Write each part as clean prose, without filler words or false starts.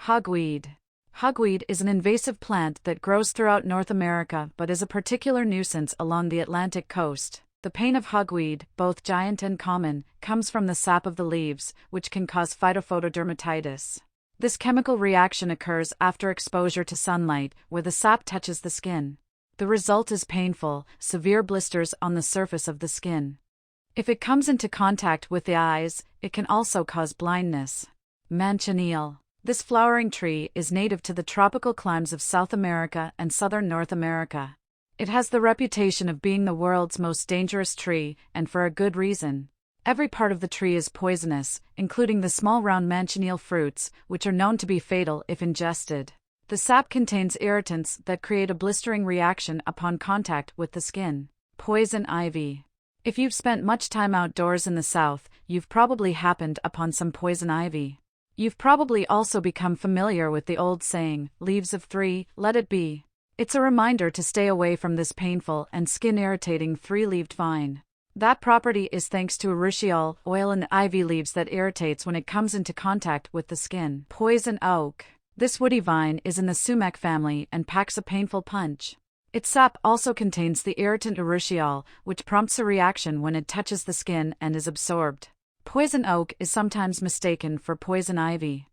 Hogweed. Hogweed is an invasive plant that grows throughout North America but is a particular nuisance along the Atlantic coast. The pain of hogweed, both giant and common, comes from the sap of the leaves, which can cause phytophotodermatitis. This chemical reaction occurs after exposure to sunlight, where the sap touches the skin. The result is painful, severe blisters on the surface of the skin. If it comes into contact with the eyes, it can also cause blindness. Manchineel. This flowering tree is native to the tropical climes of South America and southern North America. It has the reputation of being the world's most dangerous tree, and for a good reason. Every part of the tree is poisonous, including the small round manchineel fruits, which are known to be fatal if ingested. The sap contains irritants that create a blistering reaction upon contact with the skin. Poison ivy. If you've spent much time outdoors in the South, you've probably happened upon some poison ivy. You've probably also become familiar with the old saying, "Leaves of three, let it be." It's a reminder to stay away from this painful and skin-irritating three-leaved vine. That property is thanks to urushiol, oil in the ivy leaves that irritates when it comes into contact with the skin. Poison oak. This woody vine is in the sumac family and packs a painful punch. Its sap also contains the irritant urushiol, which prompts a reaction when it touches the skin and is absorbed. Poison oak is sometimes mistaken for poison ivy.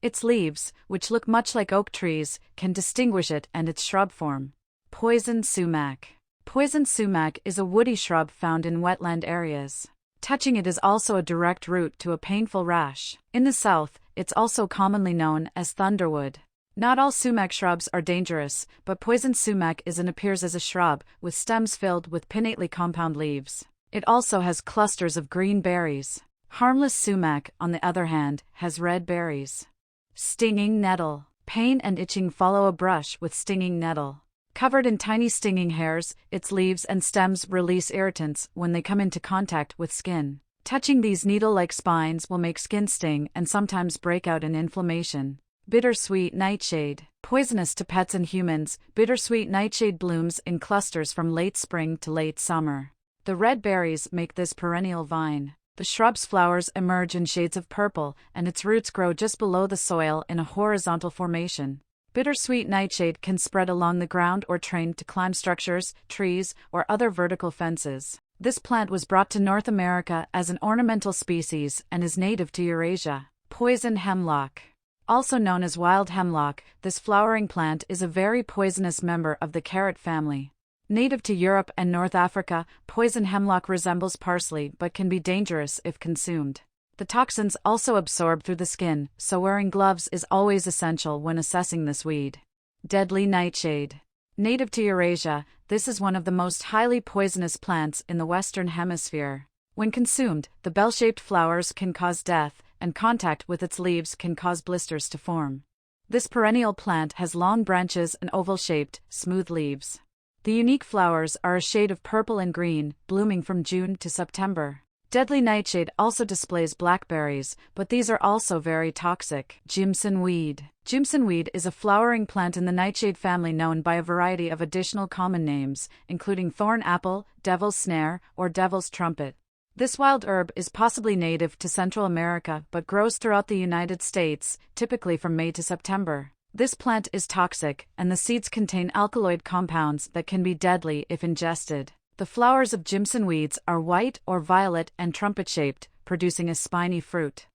Its leaves, which look much like oak trees, can distinguish it and its shrub form. Poison sumac. Poison sumac is a woody shrub found in wetland areas. Touching it is also a direct route to a painful rash. In the South, it's also commonly known as thunderwood. Not all sumac shrubs are dangerous, but poison sumac appears as a shrub, with stems filled with pinnately compound leaves. It also has clusters of green berries. Harmless sumac, on the other hand, has red berries. Stinging nettle. Pain and itching follow a brush with stinging nettle. Covered in tiny stinging hairs, its leaves and stems release irritants when they come into contact with skin. Touching these needle-like spines will make skin sting and sometimes break out in inflammation. Bittersweet nightshade. Poisonous to pets and humans, bittersweet nightshade blooms in clusters from late spring to late summer. The red berries make this perennial vine. The shrub's flowers emerge in shades of purple, and its roots grow just below the soil in a horizontal formation. Bittersweet nightshade can spread along the ground or trained to climb structures, trees, or other vertical fences. This plant was brought to North America as an ornamental species and is native to Eurasia. Poison hemlock. Also known as wild hemlock, this flowering plant is a very poisonous member of the carrot family. Native to Europe and North Africa, poison hemlock resembles parsley but can be dangerous if consumed. The toxins also absorb through the skin, so wearing gloves is always essential when assessing this weed. Deadly nightshade. Native to Eurasia, this is one of the most highly poisonous plants in the Western Hemisphere. When consumed, the bell-shaped flowers can cause death, and contact with its leaves can cause blisters to form. This perennial plant has long branches and oval-shaped, smooth leaves. The unique flowers are a shade of purple and green, blooming from June to September. Deadly nightshade also displays blackberries, but these are also very toxic. Jimson weed. Jimson weed is a flowering plant in the nightshade family known by a variety of additional common names, including thorn apple, devil's snare, or devil's trumpet. This wild herb is possibly native to Central America but grows throughout the United States, typically from May to September. This plant is toxic, and the seeds contain alkaloid compounds that can be deadly if ingested. The flowers of Jimson weeds are white or violet and trumpet-shaped, producing a spiny fruit.